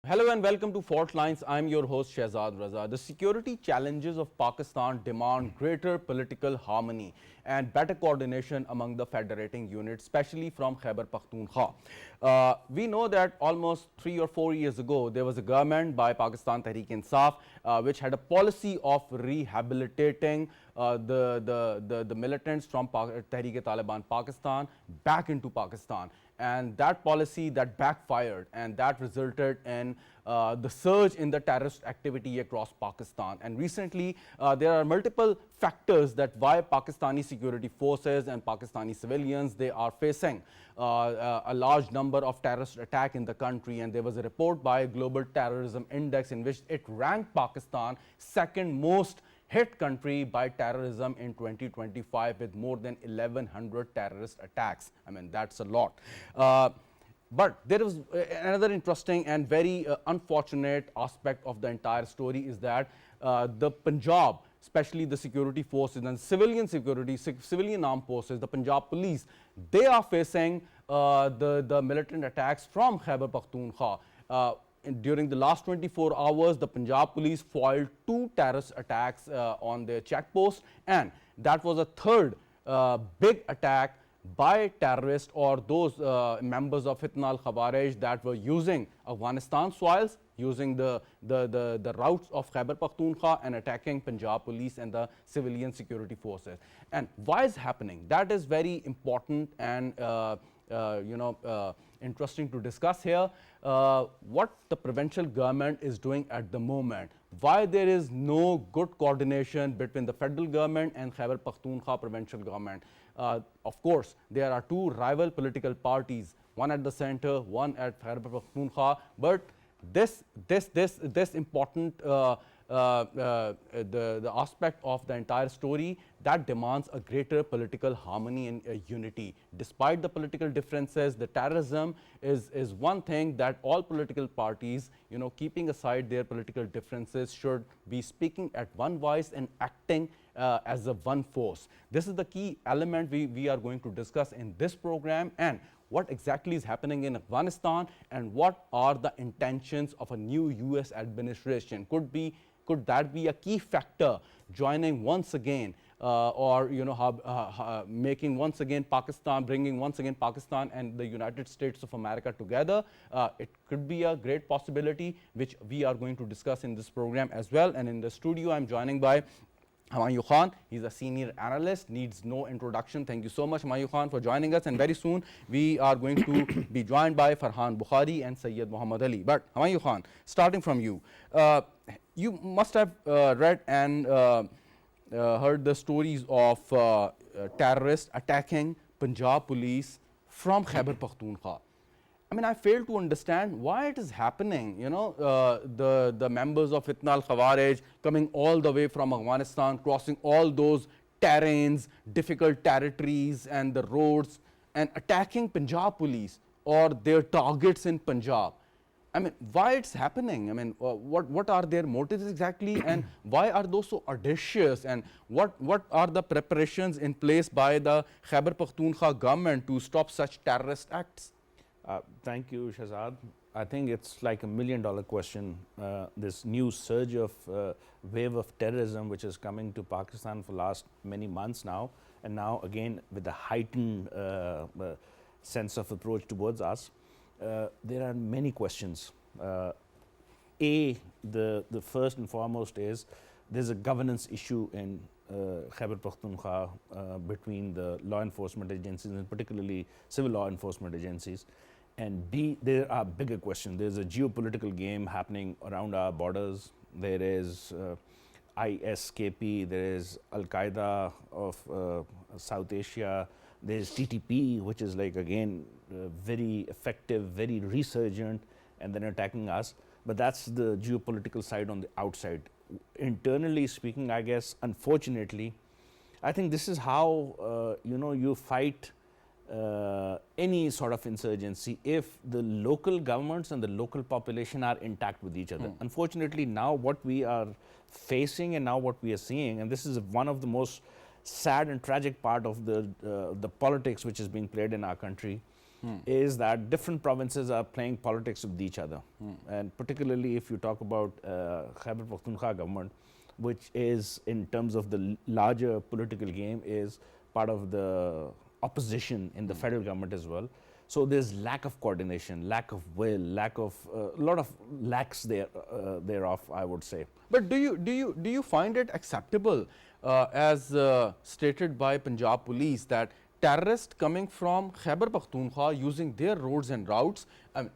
Hello and welcome to Faultlines. I'm your host Shahzad Raza. The security challenges of Pakistan demand greater political harmony and better coordination among the federating units, especially from Khyber Pakhtunkhwa. We know that almost 3 or 4 years ago, there was a government by Pakistan Tehreek-e-Insaf which had a policy of rehabilitating the militants from Tehreek-e-Taliban Pakistan back into Pakistan. And that policy that backfired, and that resulted in the surge in the terrorist activity across Pakistan. And recently there are multiple factors that why Pakistani security forces and Pakistani civilians, they are facing a large number of terrorist attacks in the country. And there was a report by Global Terrorism Index in which it ranked Pakistan second most hit country by terrorism in 2025 with more than 1100 terrorist attacks. I mean, that's a lot. But there is another interesting and very unfortunate aspect of the entire story is that the Punjab, especially the security forces and civilian security, civilian armed forces, the Punjab police, they are facing the militant attacks from Khyber Pakhtunkhwa. During the last 24 hours, the Punjab police foiled 2 terrorist attacks on their checkpost, and that was a third big attack by terrorists or those members of Fitna al-Khawarij that were using Afghanistan soils, using the routes of Khyber Pakhtunkhwa and attacking Punjab police and the civilian security forces. And why is happening? That is very important and interesting to discuss here. What the provincial government is doing at the moment, why there is no good coordination between the federal government and Khyber Pakhtunkhwa provincial government. Of course, there are 2 rival political parties, one at the center, one at Khyber Pakhtunkhwa, but this important the aspect of the entire story that demands a greater political harmony and unity. Despite the political differences, the terrorism is one thing that all political parties, keeping aside their political differences, should be speaking at one voice and acting as a one force. This is the key element we are going to discuss in this program, and what exactly is happening in Afghanistan and what are the intentions of a new US administration. Could that be a key factor joining once again making once again Pakistan, bringing once again Pakistan and the United States of America together? It could be a great possibility which we are going to discuss in this program as well. And in the studio, I'm joining by Humayun Khan. He's a senior analyst, needs no introduction. Thank you so much, Humayun Khan, for joining us. And very soon, we are going to be joined by Farhan Bokhari and Sayyid Muhammad Ali. But Humayun Khan, starting from you, you must have read and heard the stories of terrorists attacking Punjab police from Khyber Pakhtunkhwa. I mean, I fail to understand why it is happening. The members of Fitna al-Khawarij coming all the way from Afghanistan, crossing all those terrains, difficult territories and the roads, and attacking Punjab police or their targets in Punjab. I mean, why it's happening? I mean, what are their motives exactly, and why are those so audacious, and what are the preparations in place by the Khyber Pakhtunkhwa government to stop such terrorist acts? Thank you, Shahzad. I think it's like $1 million question. This new surge of wave of terrorism which is coming to Pakistan for last many months now, and now again with the heightened sense of approach towards us. There are many questions. The first and foremost is there's a governance issue in Khyber Pakhtunkhwa between the law enforcement agencies and particularly civil law enforcement agencies. And B, there are bigger questions. There's a geopolitical game happening around our borders. There is ISKP, there is Al-Qaeda of South Asia, there's TTP, which is like again very effective, very resurgent, and then attacking us. But that's the geopolitical side on the outside. Internally speaking, I guess, unfortunately, I think this is how you fight any sort of insurgency if the local governments and the local population are intact with each other. Unfortunately, now what we are facing and now what we are seeing, and this is one of the most sad and tragic part of the politics which is being played in our country, is that different provinces are playing politics with each other. And particularly if you talk about Khyber Pakhtunkhwa government, which is in terms of the larger political game is part of the opposition in the federal government as well. So there's lack of coordination, lack of will, lack of a lot of lacks thereof, I would say. But do you find it acceptable, as stated by Punjab police, that terrorists coming from Khyber Pakhtunkhwa using their roads and routes, I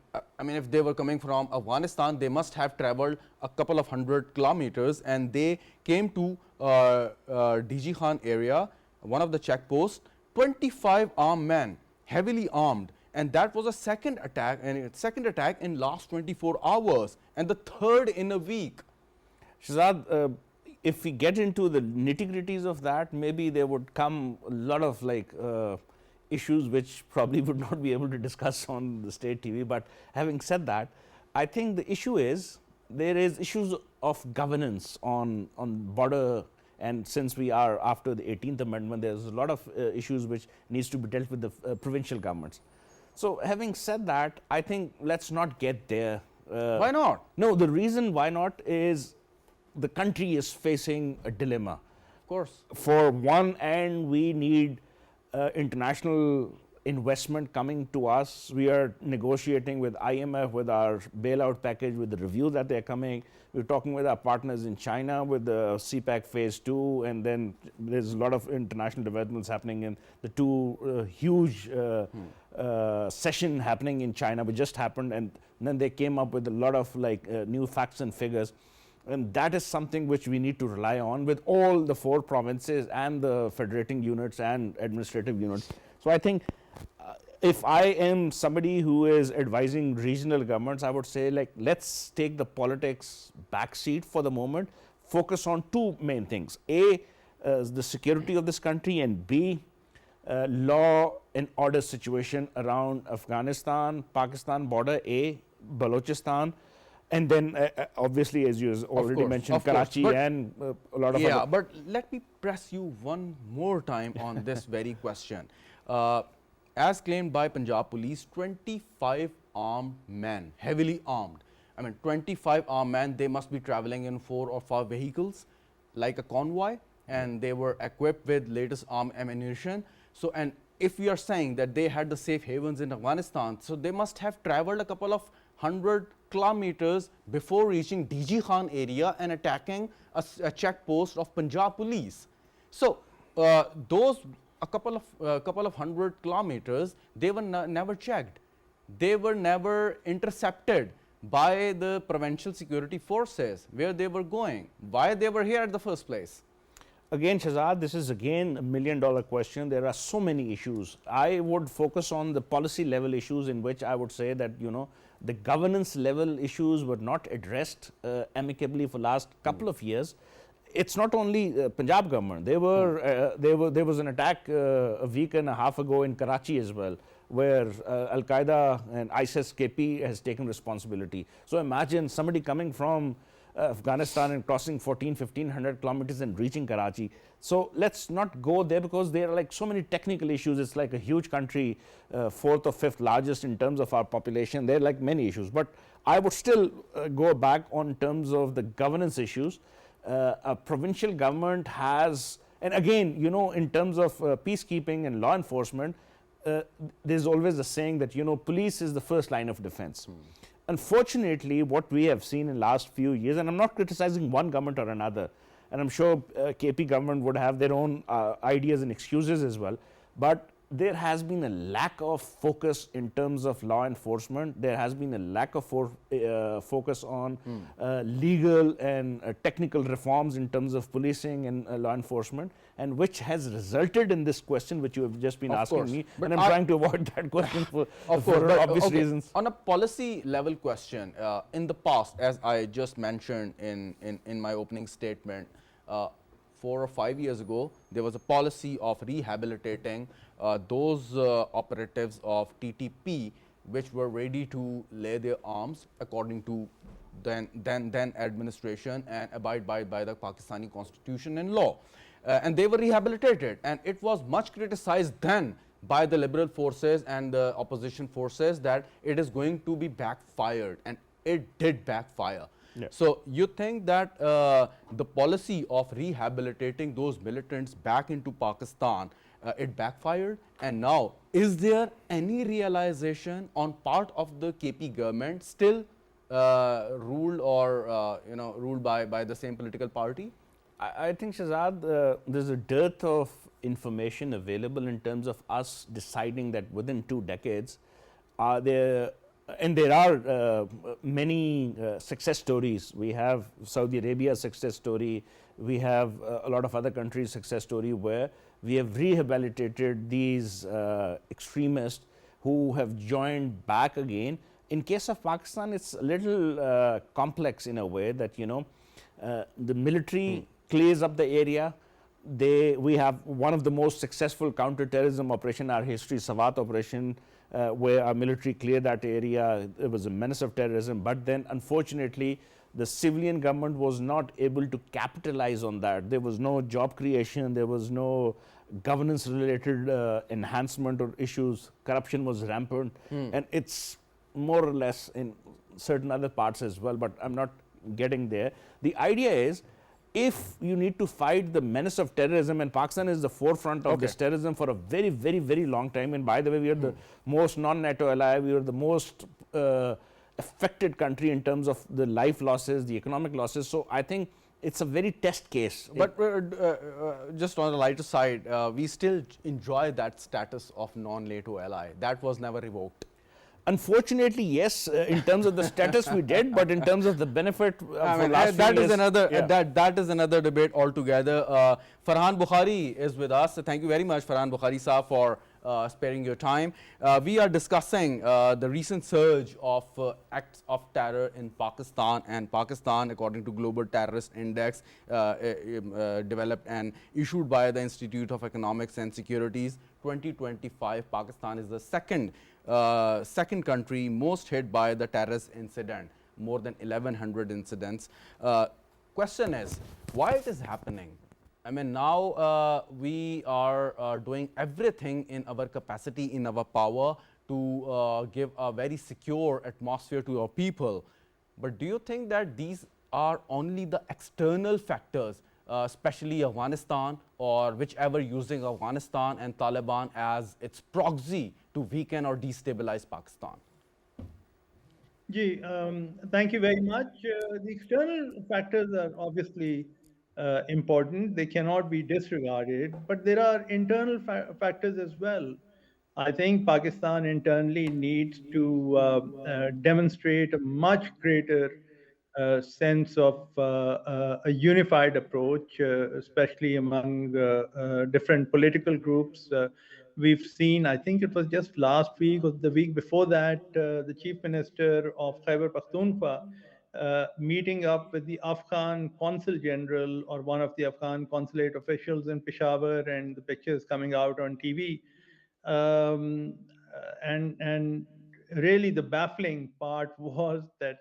mean, if they were coming from Afghanistan, they must have traveled a couple of 100 kilometers, and they came to DG Khan area, one of the checkposts, 25 armed men, heavily armed. And that was a second attack in last 24 hours, and the third in a week. Shahzad, if we get into the nitty-gritties of that, maybe there would come a lot of issues which probably would not be able to discuss on the state TV. But having said that, I think the issue is there is issues of governance on border, and since we are after the 18th Amendment, there's a lot of issues which needs to be dealt with the provincial governments. So having said that, I think let's not get there. Why not? No, the reason why not is the country is facing a dilemma. Of course. For one end, we need international investment coming to us. We are negotiating with IMF with our bailout package, with the reviews that they're coming. We're talking with our partners in China with the CPAC phase 2, and then there's a lot of international developments happening in the two huge session happening in China, which just happened, and then they came up with a lot of new facts and figures. And that is something which we need to rely on with all the 4 provinces and the federating units and administrative units. So I think if I am somebody who is advising regional governments, I would say let's take the politics backseat for the moment, focus on 2 main things. A, the security of this country, and B, law and order situation around Afghanistan, Pakistan border, Balochistan, and then obviously, as you already mentioned, Karachi and a lot of other. But let me press you one more time on this very question. As claimed by Punjab police, 25 armed men, heavily armed. I mean, 25 armed men, they must be traveling in 4 or 5 vehicles like a convoy, and they were equipped with latest armed ammunition. So, and if we are saying that they had the safe havens in Afghanistan, so they must have traveled a couple of 100 kilometers before reaching DG Khan area and attacking a check post of Punjab police. So, those a couple of 100 kilometers, they were never checked. They were never intercepted by the provincial security forces, where they were going, why they were here at the first place. Again, Shahzad, this is again a $1 million question. There are so many issues. I would focus on the policy level issues, in which I would say that, the governance level issues were not addressed amicably for last couple of years. It's not only Punjab government. There was an attack a week and a half ago in Karachi as well, where Al Qaeda and ISIS KP has taken responsibility. So imagine somebody coming from Afghanistan and crossing 1,500 kilometers and reaching Karachi. So let's not go there, because there are so many technical issues. It's like a huge country, 4th or 5th largest in terms of our population. There are many issues, but I would still go back on terms of the governance issues. A provincial government has, and again, in terms of peacekeeping and law enforcement, there's always a saying that, police is the first line of defense. Unfortunately, what we have seen in last few years, and I'm not criticizing one government or another, and I'm sure KP government would have their own ideas and excuses as well, but there has been a lack of focus in terms of law enforcement. There has been a lack of focus on legal and technical reforms in terms of policing and law enforcement, and which has resulted in this question which you have just been asking me, but and I'm trying to avoid that question for obvious reasons. On a policy level question, in the past, as I just mentioned in my opening statement, 4 or 5 years ago, there was a policy of rehabilitating those operatives of TTP which were ready to lay their arms according to then administration and abide by the Pakistani constitution and law. And they were rehabilitated, and it was much criticized then by the liberal forces and the opposition forces that it is going to be backfired, and it did backfire. Yeah. So you think that the policy of rehabilitating those militants back into Pakistan, it backfired, and now is there any realization on part of the KP government still ruled or ruled by the same political party? I think, Shahzad, there's a dearth of information available in terms of us deciding that within 2 decades, there are many success stories. We have Saudi Arabia's success story. We have a lot of other countries' success story where we have rehabilitated these extremists who have joined back again. In case of Pakistan, it's a little complex in a way that, the military clears up the area. We have one of the most successful counter-terrorism operation in our history, Sawat operation, where our military cleared that area. It was a menace of terrorism, but then unfortunately the civilian government was not able to capitalize on that. There was no job creation, there was no governance related enhancement or issues. Corruption was rampant, and it's more or less in certain other parts as well, but I'm not getting there. The idea is, if you need to fight the menace of terrorism, and Pakistan is the forefront of this terrorism for a very, very, very long time, and by the way, we are the most non-NATO ally, we are the most affected country in terms of the life losses, the economic losses. So I think it's a very test case. But just on the lighter side, we still enjoy that status of non-NATO ally. That was never revoked. Unfortunately, yes, in terms of the status we did, but in terms of the benefit for last that few is years, another yeah. that is another debate altogether. Farhan Bokhari is with us. So thank you very much, Farhan Bokhari Saab, for sparing your time. We are discussing the recent surge of acts of terror in Pakistan, and Pakistan, according to Global Terrorist Index, developed and issued by the Institute of Economics and Securities, 2025, Pakistan is the second country most hit by the terrorist incident, more than 1100 incidents. Question is, why it is happening? I mean, now we are doing everything in our capacity, in our power, to give a very secure atmosphere to our people. But do you think that these are only the external factors, especially Afghanistan, or whichever using Afghanistan and Taliban as its proxy to weaken or destabilize Pakistan? Thank you very much. The external factors are obviously important. They cannot be disregarded, but there are internal factors as well. I think Pakistan internally needs to demonstrate a much greater sense of a unified approach, especially among different political groups. We've seen, I think it was just last week or the week before that, the chief minister of Khyber Pakhtunkhwa meeting up with the Afghan consul general or one of the Afghan consulate officials in Peshawar, and the pictures coming out on TV. And really, the baffling part was that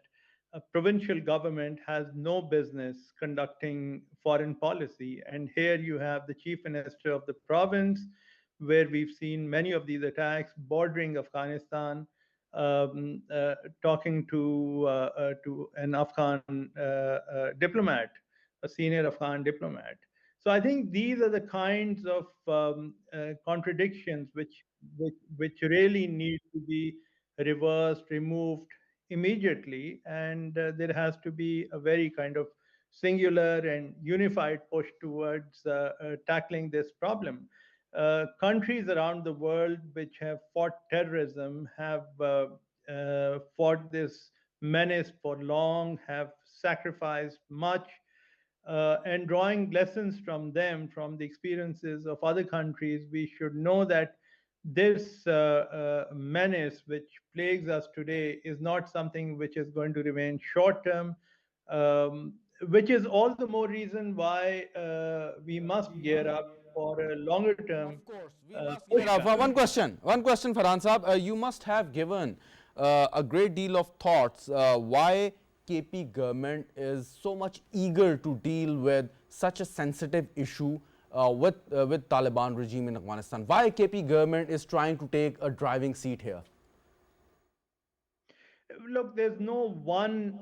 a provincial government has no business conducting foreign policy. And here you have the chief minister of the province, where we've seen many of these attacks bordering Afghanistan, talking to an Afghan diplomat, a senior Afghan diplomat. So I think these are the kinds of contradictions which really need to be reversed, removed immediately, and there has to be a very kind of singular and unified push towards tackling this problem. Countries around the world which have fought terrorism have fought this menace for long, have sacrificed much, and drawing lessons from them, from the experiences of other countries, we should know that this menace which plagues us today is not something which is going to remain short term, which is all the more reason why we must gear up for a longer term Of course, we must gear up. pushback. One question, Farhan Saab. You must have given a great deal of thoughts why KP government is so much eager to deal with such a sensitive issue with Taliban regime in Afghanistan? Why KP government is trying to take a driving seat here? Look, there's no one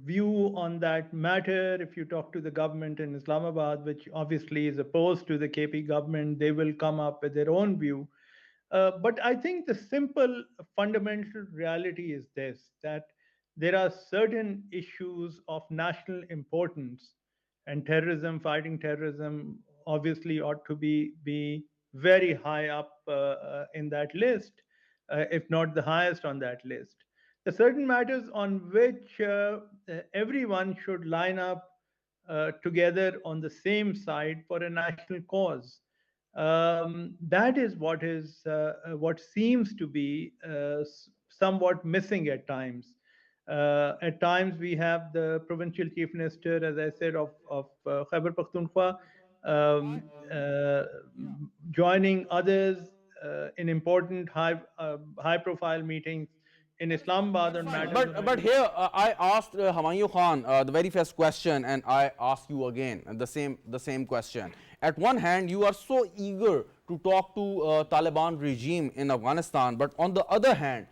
view on that matter. If you talk to the government in Islamabad, which obviously is opposed to the KP government, they will come up with their own view. But I think the simple fundamental reality is this, that there are certain issues of national importance, and terrorism, fighting terrorism, obviously ought to be very high up in that list, if not the highest on that list. The certain matters on which everyone should line up together on the same side for a national cause. That is what seems to be somewhat missing at times. At times, we have the provincial chief minister, as I said, of Khyber Pakhtunkhwa, um, uh, joining others in important high-profile meetings in Islamabad on Fine, matters of but here I asked Humayun Khan the very first question, and I ask you again the same question. At one hand, you are so eager to talk to Taliban regime in Afghanistan, but on the other hand,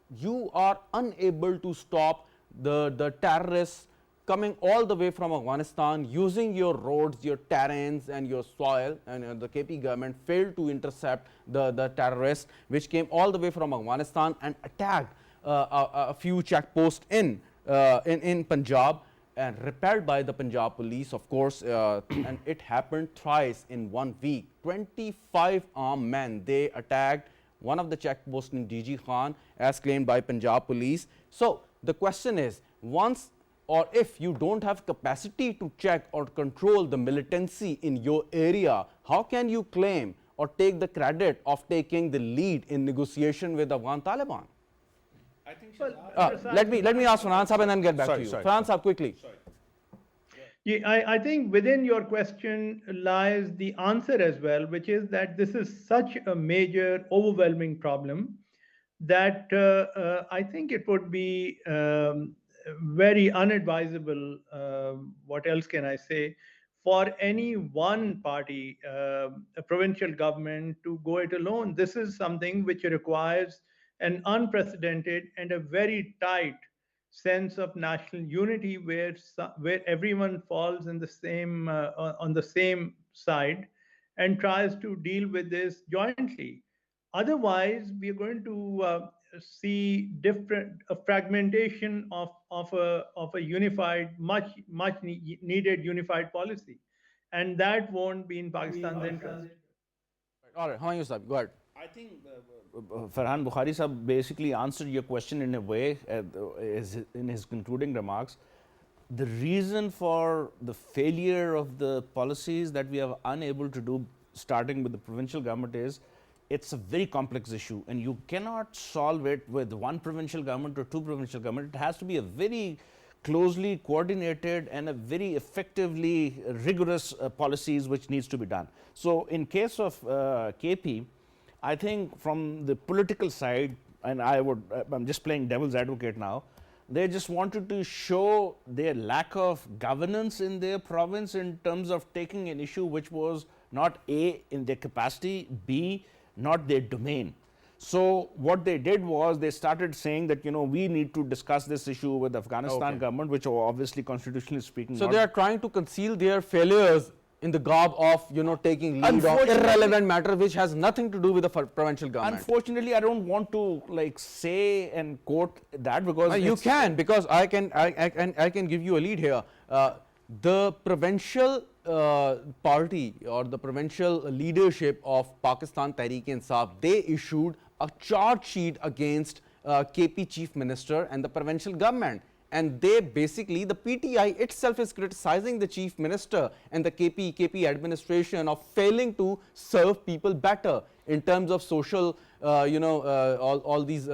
you are unable to stop the terrorists coming all the way from Afghanistan, using your roads, your terrains and your soil, and the KP government failed to intercept the terrorists which came all the way from Afghanistan and attacked a few checkposts in Punjab, and repelled by the Punjab police, of course, and it happened thrice in 1 week. 25 armed men, they attacked one of the checkposts in DG Khan as claimed by Punjab police. So the question is, once or if you don't have capacity to check or control the militancy in your area, how can you claim or take the credit of taking the lead in negotiation with Afghan Taliban? I think Let me ask Farhan Sahab and then get back to you. Farhan Sahab, quickly. Yeah, I think within your question lies the answer as well, which is that this is such a major, overwhelming problem that I think it would be very unadvisable. What else can I say? For any one party, a provincial government, to go it alone. This is something which requires an unprecedented and a very tight sense of national unity, where everyone falls in the same on the same side and tries to deal with this jointly. Otherwise, we are going to see different a fragmentation of a unified, needed unified policy, and that won't be in Pakistan's interest. All right, Humayun Sahab, go ahead. I think Farhan Bokhari Sahab basically answered your question in a way in his concluding remarks. The reason for the failure of the policies that we are unable to do, starting with the provincial government, is it's a very complex issue, and you cannot solve it with one provincial government or two provincial government. It has to be a very closely coordinated and a very effectively rigorous policies which needs to be done. So in case of KP, I think from the political side, and I'm just playing devil's advocate now, they just wanted to show their lack of governance in their province in terms of taking an issue which was not A, in their capacity, B, not their domain. So what they did was they started saying that, we need to discuss this issue with the Afghanistan government, which are obviously constitutionally speaking. So they are trying to conceal their failures in the garb of, taking lead on irrelevant matter which has nothing to do with the provincial government. Unfortunately, I don't want to say and quote that, because you can, because I can give you a lead here. The provincial party or the provincial leadership of Pakistan Tehreek-e-Insaf, they issued a charge sheet against KP chief minister and the provincial government. And they basically, the PTI itself is criticizing the chief minister and the KP administration of failing to serve people better in terms of social, all these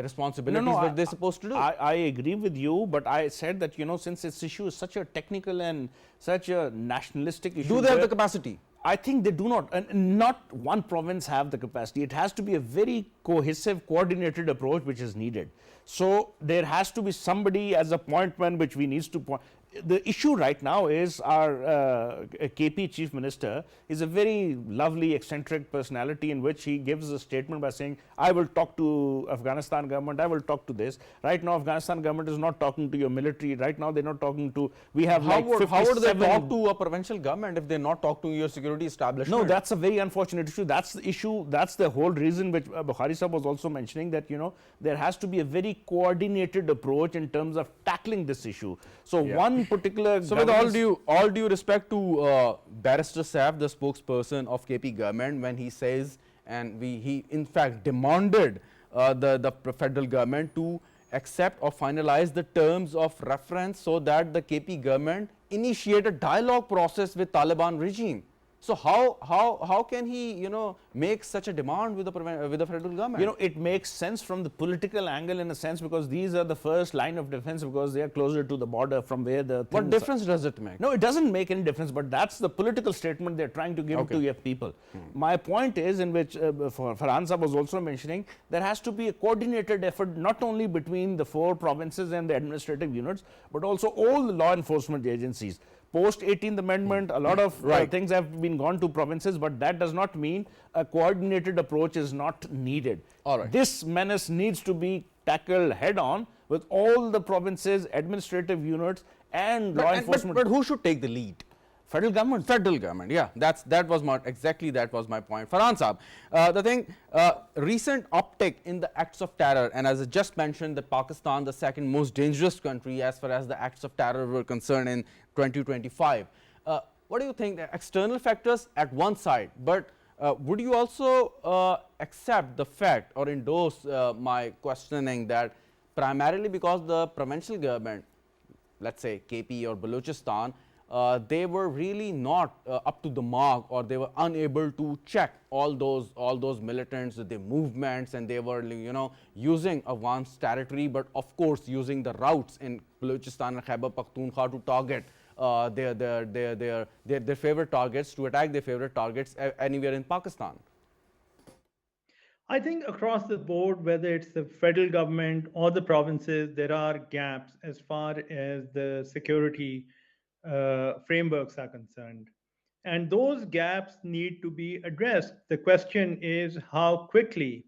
responsibilities that they're supposed to do. I agree with you, but I said that, since this issue is such a technical and such a nationalistic issue. Do they have the capacity? I think they do not, and not one province have the capacity. It has to be a very cohesive, coordinated approach which is needed. So there has to be somebody as a point man which we needs to point. the issue right now is our KP chief minister is a very lovely, eccentric personality in which he gives a statement by saying, I will talk to Afghanistan government, I will talk to this. Right now, Afghanistan government is not talking to your military. Right now, they're not talking to, we have How like would, 57. how would they talk to a provincial government if they're not talking to your security establishment? No, that's a very unfortunate issue. That's the issue. That's the whole reason which Bokhari Sahab was also mentioning, that, you know, there has to be a very coordinated approach in terms of tackling this issue. So one particular. So with all due respect to Barrister Saab, the spokesperson of KP government, when he says, and he in fact demanded the federal government to accept or finalize the terms of reference so that the KP government initiate a dialogue process with Taliban regime. So how can he, you know, make such a demand with the federal government? You know, it makes sense from the political angle in a sense, because these are the first line of defense, because they are closer to the border from where the. What difference does it make? No, it doesn't make any difference, but that's the political statement they're trying to give to your people. My point is, in which Farhan Sahab was also mentioning, there has to be a coordinated effort not only between the 4 provinces and the administrative units, but also all the law enforcement agencies. Post 18th Amendment, a lot of things have been gone to provinces, but that does not mean a coordinated approach is not needed. All right. This menace needs to be tackled head on with all the provinces, administrative units, and law enforcement. But who should take the lead? Federal government. Federal government, yeah, that was my point. Farhan Saab, the thing, recent uptick in the acts of terror, and as I just mentioned, that Pakistan, the second most dangerous country as far as the acts of terror were concerned in 2025. What do you think? The external factors at one side, but would you also accept the fact or endorse my questioning that primarily because the provincial government, let's say KP or Balochistan, they were really not up to the mark, or they were unable to check all those militants, their movements, and they were, you know, using a vast territory, but of course using the routes in Balochistan and Khyber Pakhtunkhwa to target their favorite targets, to attack their favorite targets anywhere in Pakistan. I think across the board, whether it's the federal government or the provinces, there are gaps as far as the security frameworks are concerned. And those gaps need to be addressed. The question is how quickly,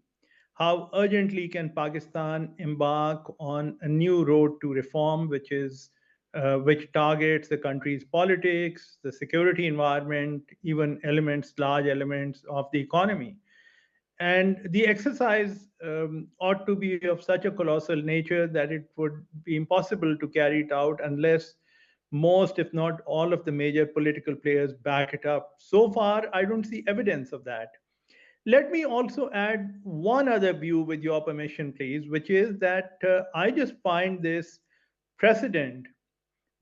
how urgently can Pakistan embark on a new road to reform, which targets the country's politics, the security environment, even large elements of the economy. And the exercise ought to be of such a colossal nature that it would be impossible to carry it out unless most, if not all, of the major political players back it up. So far, I don't see evidence of that. Let me also add one other view, with your permission, please, which is that I just find this precedent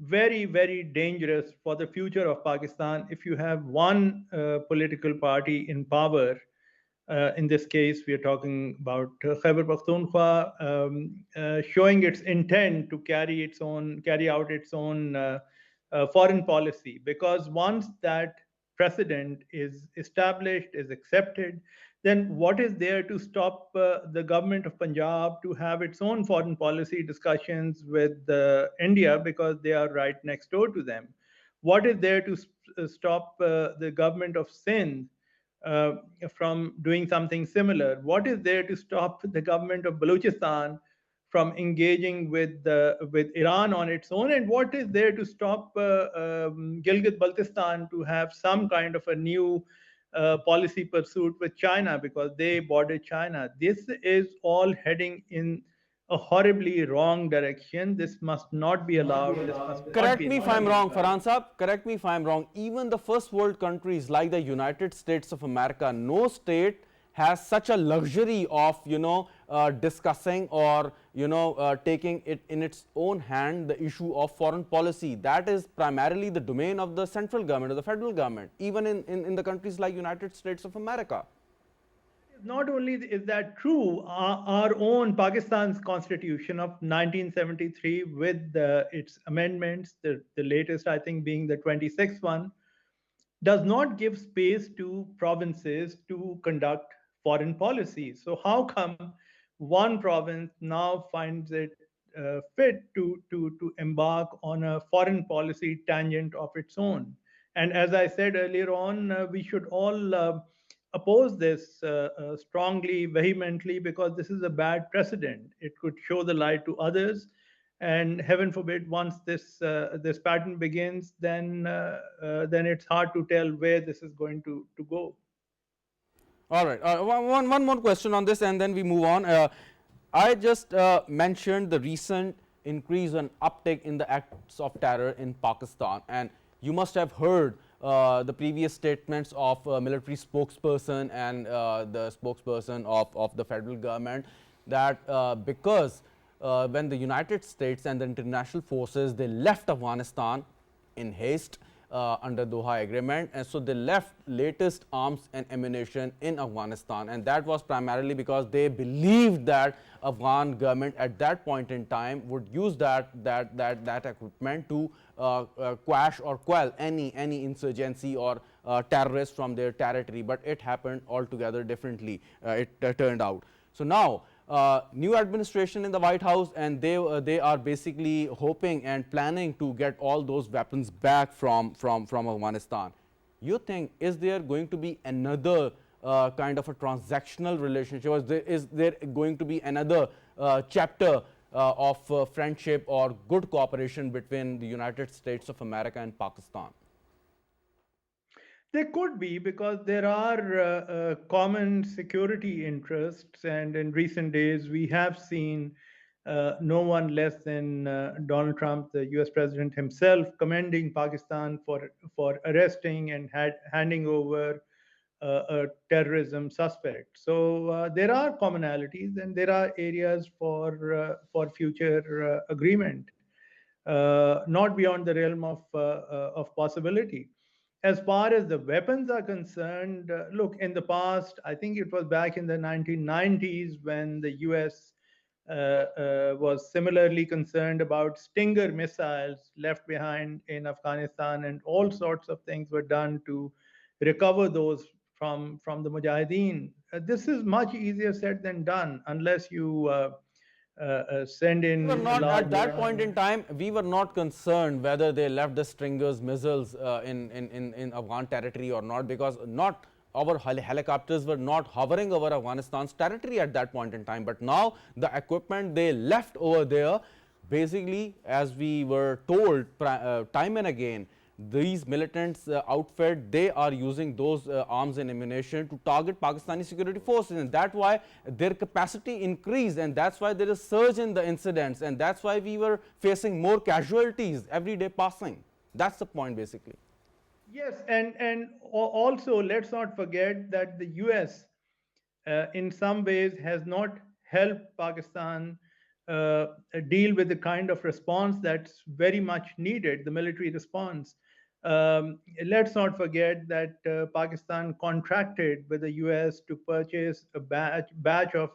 very, very dangerous for the future of Pakistan. If you have one political party in power, in this case, we are talking about Khyber Pakhtunkhwa, showing its intent to carry out its own foreign policy. Because once that precedent is established, is accepted, then what is there to stop the government of Punjab to have its own foreign policy discussions with India, because they are right next door to them? What is there to stop the government of Sindh from doing something similar? What is there to stop the government of Balochistan from engaging with Iran on its own? And what is there to stop Gilgit-Baltistan to have some kind of a new policy pursuit with China, because they border China? This is all heading in a horribly wrong direction. This must not be allowed. This must not Correct be me if I'm wrong, Farhan Saab. Correct me if I'm wrong. Even the first world countries like the United States of America, no state has such a luxury of, you know, discussing or, you know, taking it in its own hand, the issue of foreign policy. That is primarily the domain of the central government or the federal government, even in the countries like United States of America. Not only is that true, our own Pakistan's constitution of 1973, with its amendments, the latest, I think, being the 26th one, does not give space to provinces to conduct foreign policy. So how come one province now finds it fit to embark on a foreign policy tangent of its own. And as I said earlier on, we should all oppose this strongly, vehemently, because this is a bad precedent. It could show the light to others, and heaven forbid, once this pattern begins, then it's hard to tell where this is going to go. All right. One more question on this, and then we move on. I just mentioned the recent increase and uptick in the acts of terror in Pakistan, and you must have heard the previous statements of military spokesperson and the spokesperson of the federal government that because when the United States and the international forces they left Afghanistan in haste under Doha Agreement, and so they left latest arms and ammunition in Afghanistan, and that was primarily because they believed that Afghan government at that point in time would use that equipment to quash or quell any insurgency or terrorists from their territory, but it happened altogether differently. It turned out. So now new administration in the White House, and they are basically hoping and planning to get all those weapons back from Afghanistan. You think, is there going to be another kind of a transactional relationship, or is there going to be another chapter of friendship or good cooperation between the United States of America and Pakistan? There could be, because there are common security interests, and in recent days we have seen no one less than Donald Trump, the U.S. president himself, commending Pakistan for arresting and handing over a terrorism suspect. So there are commonalities, and there are areas for future agreement, not beyond the realm of possibility. As far as the weapons are concerned, look, in the past, I think it was back in the 1990s when the US was similarly concerned about Stinger missiles left behind in Afghanistan, and all sorts of things were done to recover those from the Mujahideen. This is much easier said than done, unless you send We were in a not large. at that point in time. We were not concerned whether they left the Stringers missiles in Afghan territory or not, because not our helicopters were not hovering over Afghanistan's territory at that point in time. But now the equipment they left over there, basically, as we were told time and again, these militants outfit, they are using those arms and ammunition to target Pakistani security forces, and that's why their capacity increased, and that's why there is surge in the incidents, and that's why we were facing more casualties every day passing. That's the point basically. Yes, and also let's not forget that the US, in some ways, has not helped Pakistan deal with the kind of response that's very much needed, the military response. Let's not forget that Pakistan contracted with the US to purchase a batch of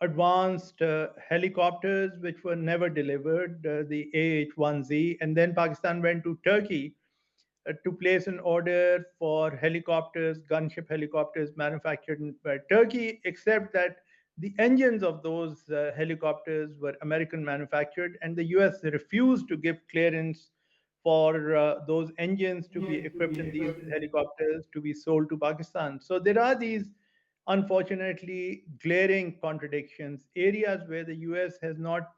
advanced helicopters which were never delivered, the AH-1Z, and then Pakistan went to Turkey to place an order for helicopters, gunship helicopters manufactured by Turkey, except that the engines of those helicopters were American manufactured, and the US refused to give clearance for those engines to be equipped in these helicopters to be sold to Pakistan. So there are these unfortunately glaring contradictions, areas where the US has not,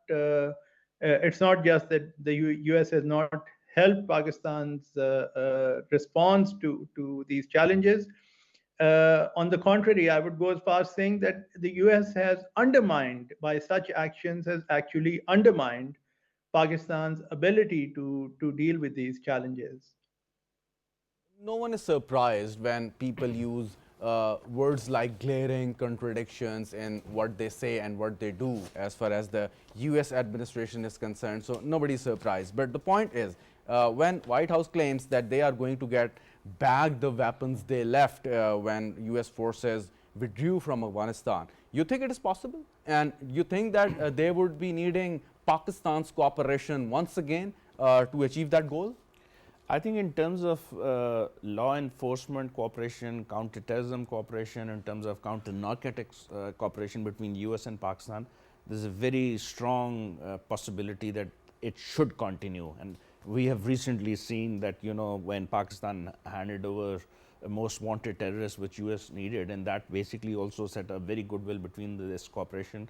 it's not just that the US has not helped Pakistan's response to these challenges. On the contrary, I would go as far as saying that the US has undermined, by such actions, has actually undermined Pakistan's ability to deal with these challenges. No one is surprised when people use words like glaring contradictions in what they say and what they do as far as the US administration is concerned. So nobody is surprised. But the point is, when White House claims that they are going to get back the weapons they left when US forces withdrew from Afghanistan, you think it is possible? And you think that they would be needing Pakistan's cooperation once again to achieve that goal? I think in terms of law enforcement cooperation, counterterrorism cooperation, in terms of counter narcotics cooperation between US and Pakistan, there's a very strong possibility that it should continue. And we have recently seen that, when Pakistan handed over a most wanted terrorist, which US needed, and that basically also set a very goodwill between this cooperation.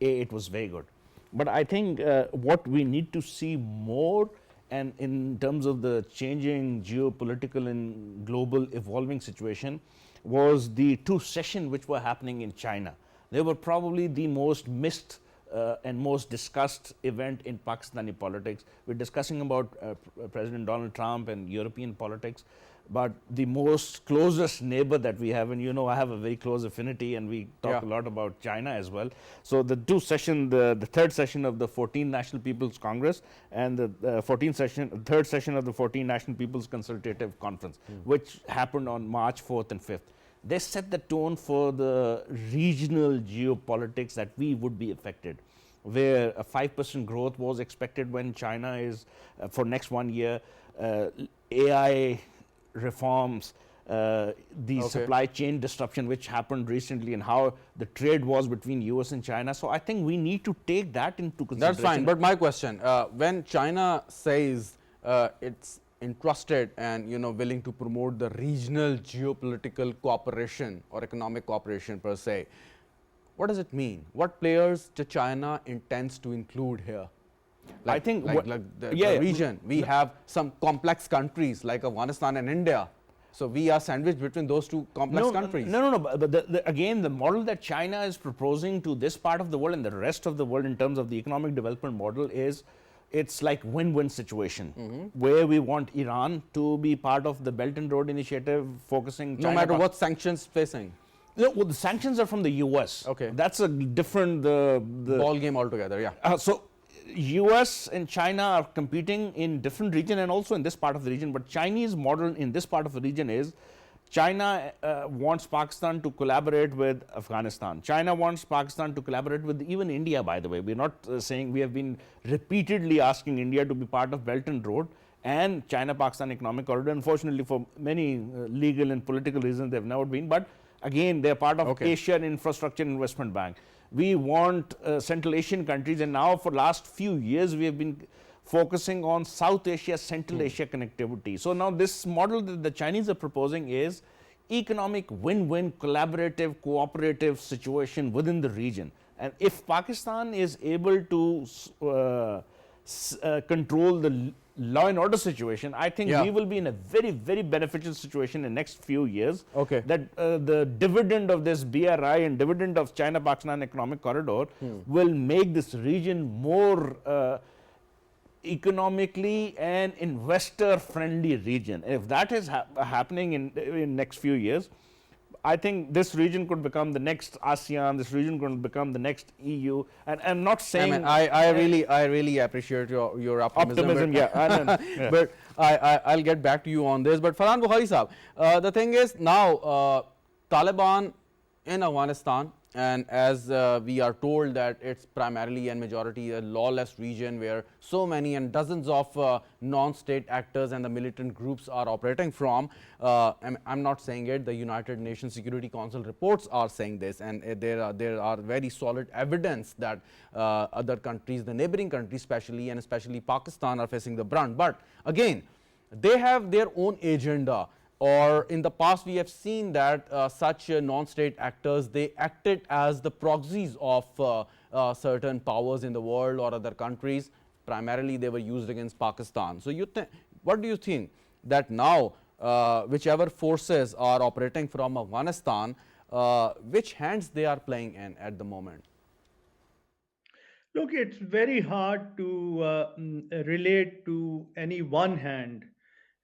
It was very good. But I think what we need to see more, and in terms of the changing geopolitical and global evolving situation, was the two sessions which were happening in China. They were probably the most missed and most discussed event in Pakistani politics. We're discussing about President Donald Trump and European politics, but the most closest neighbor that we have, and I have a very close affinity, and we talk a lot about China as well. So the two session, the third session of the 14th National People's Congress and the 14th session, third session of the 14th National People's Consultative Conference, which happened on March 4th and 5th. They set the tone for the regional geopolitics that we would be affected, where a 5% growth was expected when China is for next 1 year, AI reforms, the supply chain disruption which happened recently, and how the trade was between US and China. So I think we need to take that into consideration. That's fine, but my question, when China says it's interested and willing to promote the regional geopolitical cooperation or economic cooperation per se, what does it mean? What players does China intends to include here? I think the region, we have some complex countries like Afghanistan and India. So we are sandwiched between those two complex countries. No. But again, the model that China is proposing to this part of the world and the rest of the world in terms of the economic development model is, it's like win-win situation, where we want Iran to be part of the Belt and Road Initiative, focusing no matter what sanctions facing. No, well, the sanctions are from the US. Okay, that's a different the ball game altogether. Yeah. So US and China are competing in different region and also in this part of the region. But Chinese model in this part of the region is, China wants Pakistan to collaborate with Afghanistan. China wants Pakistan to collaborate with even India, by the way. We're not saying, we have been repeatedly asking India to be part of Belt and Road and China-Pakistan Economic Corridor. Unfortunately, for many legal and political reasons, they've never been. But again, they're part of Asian Infrastructure Investment Bank. We want Central Asian countries, and now for last few years, we have been focusing on South Asia, Central Asia connectivity. So now this model that the Chinese are proposing is economic win-win, collaborative, cooperative situation within the region. And if Pakistan is able to control the law and order situation, I think we will be in a very, very beneficial situation in the next few years. That the dividend of this BRI and dividend of China-Pakistan Economic Corridor will make this region more economically and investor friendly region. If that is happening in next few years, I think this region could become the next ASEAN, this region could become the next EU. And I'm not saying I really appreciate your optimism, but I'll get back to you on this. But Farhan Bokhari Sahab, the thing is now Taliban in Afghanistan, and as we are told that it's primarily and majority a lawless region where so many and dozens of non-state actors and the militant groups are operating from. I'm not saying it, the United Nations Security Council reports are saying this, and there are very solid evidence that other countries, the neighboring countries especially Pakistan, are facing the brunt. But again, they have their own agenda. Or in the past, we have seen that such non-state actors, they acted as the proxies of certain powers in the world or other countries. Primarily, they were used against Pakistan. So what do you think that now, whichever forces are operating from Afghanistan, which hands they are playing in at the moment? Look, it's very hard to relate to any one hand.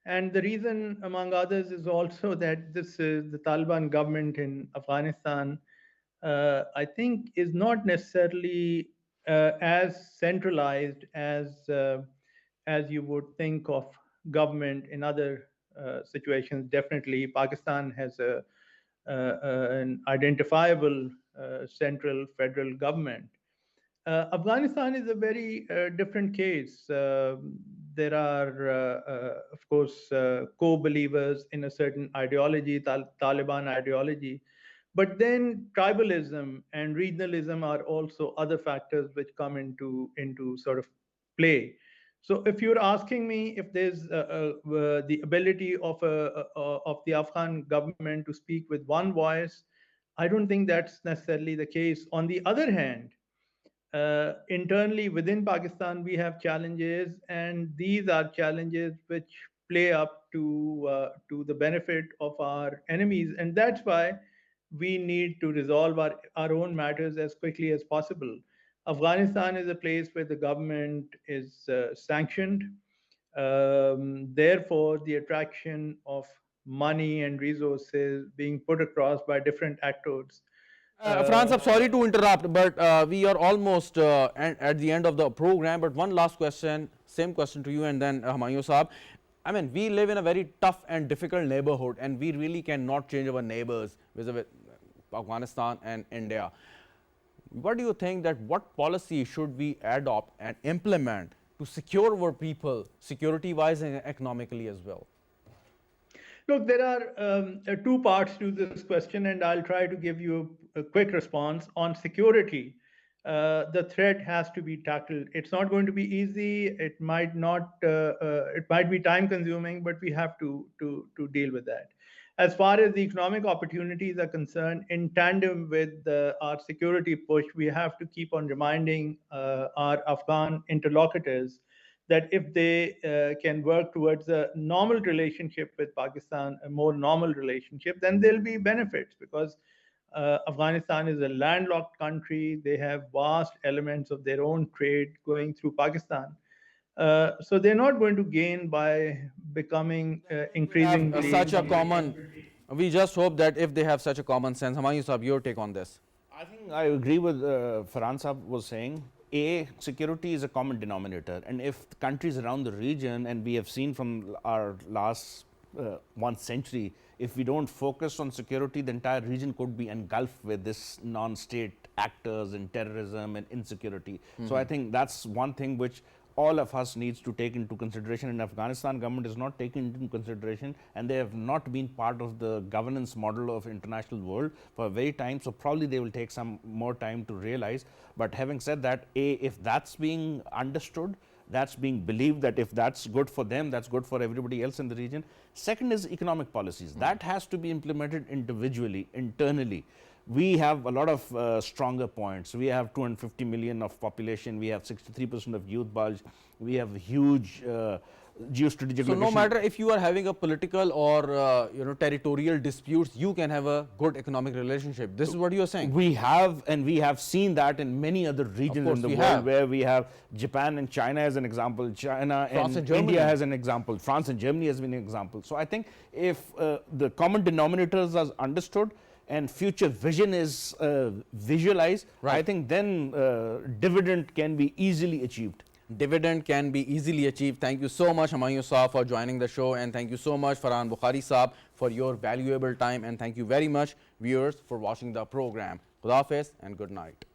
And the reason, among others, is also that this is the Taliban government in Afghanistan, I think, is not necessarily as centralized as you would think of government in other situations. Definitely, Pakistan has an identifiable central federal government. Afghanistan is a very different case. There are, of course, co-believers in a certain ideology, Taliban ideology, But then tribalism and regionalism are also other factors which come into sort of play. So if you're asking me if there's the ability of the Afghan government to speak with one voice, I don't think that's necessarily the case. On the other hand, internally within Pakistan, we have challenges, and these are challenges which play up to the benefit of our enemies, and that's why we need to resolve our own matters as quickly as possible. Afghanistan is a place where the government is sanctioned. Therefore, the attraction of money and resources being put across by different actors. France, Uh, I'm sorry to interrupt, but we are almost at the end of the program. But one last question, same question to you, and then Humayun Saab. I mean, we live in a very tough and difficult neighborhood, and we really cannot change our neighbors vis-a-vis Afghanistan and India. What do you think that what policy should we adopt and implement to secure our people, security-wise and economically as well? Look, there are two parts to this question, and I'll try to give you a quick response. On security, the threat has to be tackled. It's not going to be easy. It might not. It might be time consuming, but we have to deal with that. As far as the economic opportunities are concerned, in tandem with our security push, we have to keep on reminding our Afghan interlocutors that if they can work towards a normal relationship with Pakistan, a more normal relationship, then there'll be benefits because Afghanistan is a landlocked country. They have vast elements of their own trade going through Pakistan. So they're not going to gain by becoming If they have increasingly. such a common, we just hope that if they have such a common sense. Humayun Saab, your take on this? I think I agree with Farhan Saab was saying. Security is a common denominator, and if countries around the region, and we have seen from our last 1 century, if we don't focus on security, the entire region could be engulfed with this non-state actors and terrorism and insecurity. So I think that's one thing which all of us needs to take into consideration, and Afghanistan government is not taking into consideration, and they have not been part of the governance model of international world for a very time, so probably they will take some more time to realize. But having said that, if that's being understood, that's being believed, that if that's good for them, that's good for everybody else in the region. Second is economic policies. That has to be implemented individually, internally. We have a lot of stronger points. We have 250 million of population. We have 63% of youth bulge. We have huge geostrategic. So no matter if you are having a political or territorial disputes, you can have a good economic relationship. This is what you are saying. We have, and we have seen that in many other regions in the world, where we have Japan and China as an example, China and India as an example, France and Germany has been an example. So I think if the common denominators are understood and future vision is visualized, right, I think then dividend can be easily achieved. Dividend can be easily achieved. Thank you so much, Humayun Saab, for joining the show, and thank you so much, Farhan Bokhari Saab, for your valuable time, and thank you very much, viewers, for watching the program. Khuda Hafiz and good night.